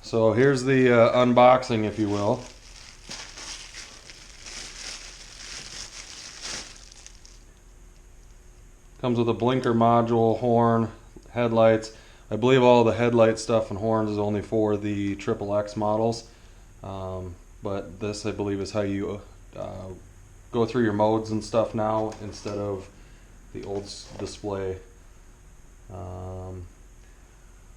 So here's the unboxing, if you will. Comes with a blinker module, horn, headlights. I believe all the headlight stuff and horns is only for the XXX models. But this, I believe, is how you go through your modes and stuff now instead of the old display.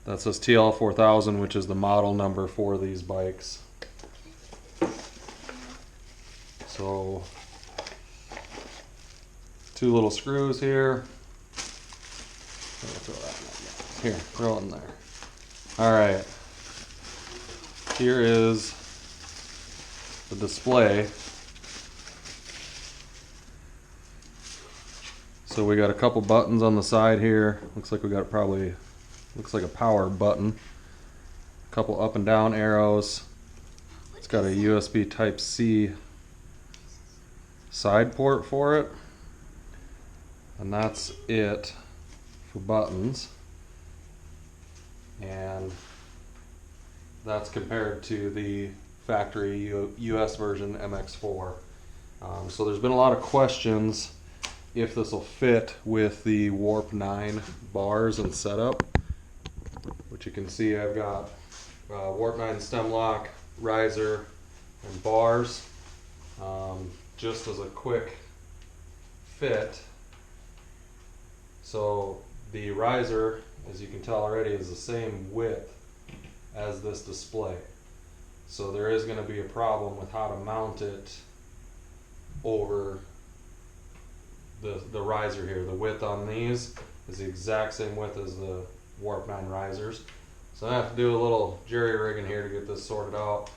That says TL4000, which is the model number for these bikes. So, 2 little screws here. Here, throw it in there. Alright. Here is the display. So we got a couple buttons on the side here. Looks like we got looks like a power button. A couple up and down arrows. It's got a USB Type-C side port for it. And that's it for buttons. And that's compared to the factory US version MX4. So there's been a lot of questions if this will fit with the Warp 9 bars and setup, which you can see I've got Warp 9 stem lock, riser, and bars. Just as a quick fit, so the riser, as you can tell already, is the same width as this display. So there is going to be a problem with how to mount it over the riser here. The width on these is the exact same width as the Warp 9 risers. So I have to do a little jerry rigging here to get this sorted out.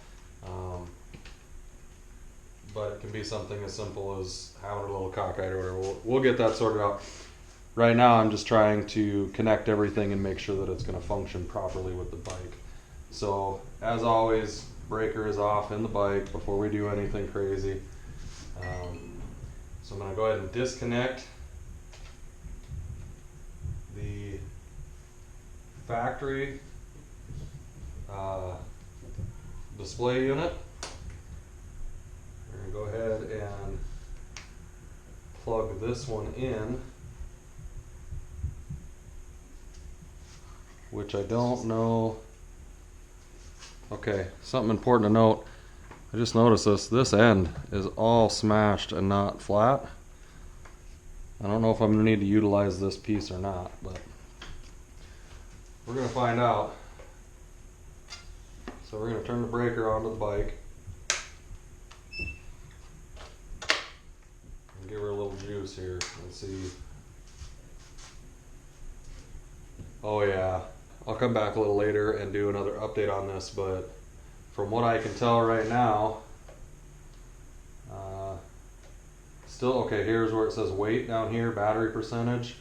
But it can be something as simple as having a little cockeyed or whatever. We'll get that sorted out. Right now I'm just trying to connect everything and make sure that it's going to function properly with the bike. So as always, breaker is off in the bike before we do anything crazy. So I'm going to go ahead and disconnect the factory display unit. We're going to go ahead and plug this one in, which I don't know. Okay, something important to note. I just noticed this end is all smashed and not flat. I don't know if I'm going to need to utilize this piece or not, but we're going to find out. So we're going to turn the breaker onto the bike and give her a little juice here and see. Oh yeah, I'll come back a little later and do another update on this, but from what I can tell right now, still okay. Here's where it says weight down here, battery percentage.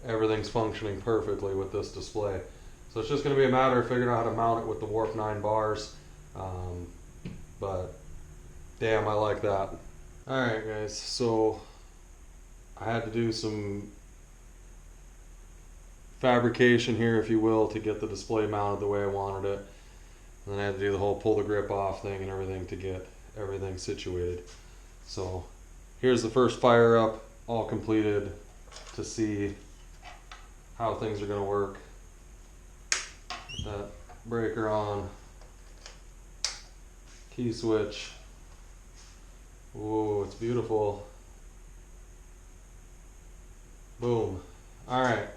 Everything's functioning perfectly with this display. So it's just going to be a matter of figuring out how to mount it with the Warp 9 bars. But damn, I like that. Alright guys, so I had to do some fabrication here, if you will, to get the display mounted the way I wanted it. And then I had to do the whole pull the grip off thing and everything to get everything situated. So here's the first fire up, all completed, to see how things are going to work. Put that breaker on, key switch. Ooh, it's beautiful. Boom. Alright.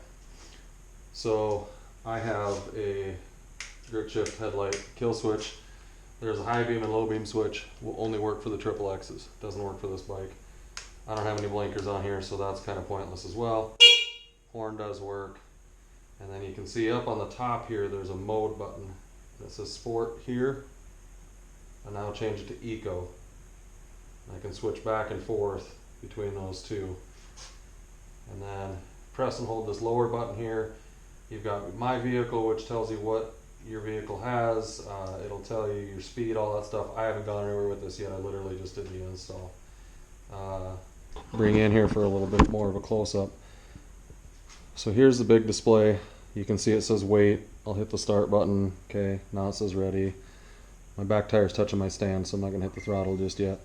So I have a grip shift headlight kill switch. There's a high beam and low beam switch. Will only work for the XXXs. Doesn't work for this bike. I don't have any blinkers on here, so that's kind of pointless as well. Horn does work. And then you can see up on the top here, there's a mode button that says Sport here. And now change it to Eco. I can switch back and forth between those two. And then press and hold this lower button here. You've got My Vehicle, which tells you what your vehicle has. It'll tell you your speed, all that stuff. I haven't gone anywhere with this yet. I literally just did the install. Bring in here for a little bit more of a close-up. So here's the big display. You can see it says wait. I'll hit the start button. Okay, now it says ready. My back tire's touching my stand, so I'm not gonna hit the throttle just yet.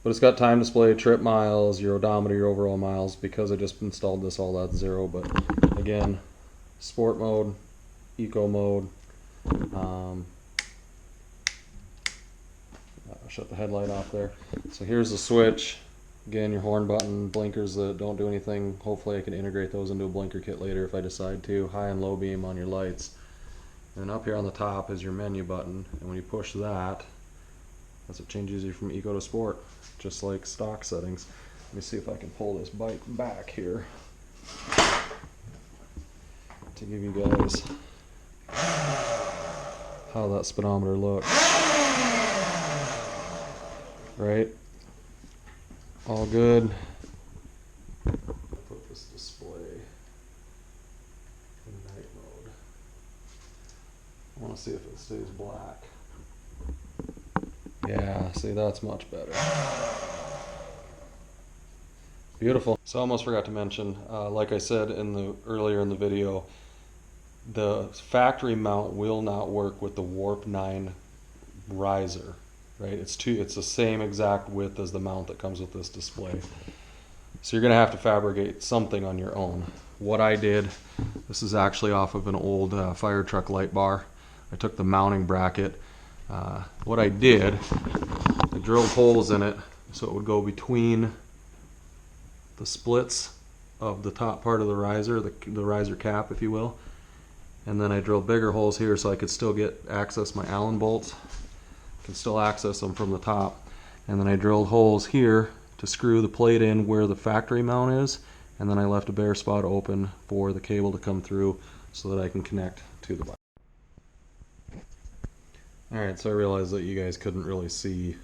But it's got time display, trip miles, your odometer, your overall miles. Because I just installed this, all that's 0. But again, sport mode, eco mode. I'll shut the headlight off there. So here's the switch. Again, your horn button, blinkers that don't do anything. Hopefully I can integrate those into a blinker kit later if I decide to. High and low beam on your lights. And up here on the top is your menu button. And when you push that, that's what changes you from eco to sport, just like stock settings. Let me see if I can pull this bike back here to give you guys how that speedometer looks. Right? All good. Put this display in night mode. I want to see if it stays black. Yeah, see, that's much better. Beautiful. So I almost forgot to mention, like I said earlier in the video, the factory mount will not work with the Warp 9 riser. Right? It's the same exact width as the mount that comes with this display. So you're going to have to fabricate something on your own. What I did, this is actually off of an old fire truck light bar. I took the mounting bracket. What I did, I drilled holes in it so it would go between the splits of the top part of the riser, the riser cap, if you will. And then I drilled bigger holes here so I could still access my Allen bolts. Can still access them from the top. And then I drilled holes here to screw the plate in where the factory mount is, and then I left a bare spot open for the cable to come through so that I can connect to the bike. Alright, so I realized that you guys couldn't really see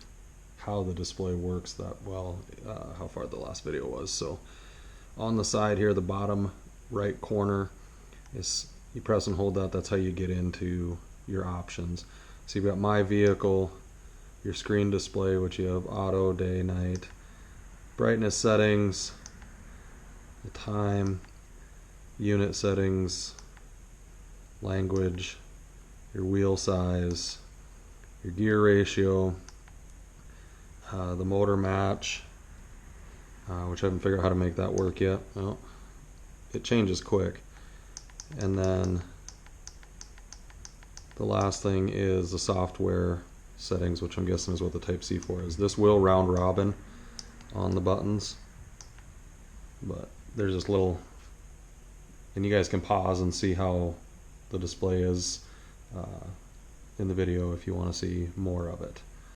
how the display works that well, how far the last video was. So on the side here, the bottom right corner is, you press and hold that, that's how you get into your options. So you've got my vehicle, your screen display, which you have auto, day, night, brightness settings, the time, unit settings, language, your wheel size, your gear ratio, the motor match, which I haven't figured out how to make that work yet. Well, it changes quick. And then the last thing is the software settings, which I'm guessing is what the Type-C for is. This will round robin on the buttons, but there's this little, and you guys can pause and see how the display is in the video if you want to see more of it.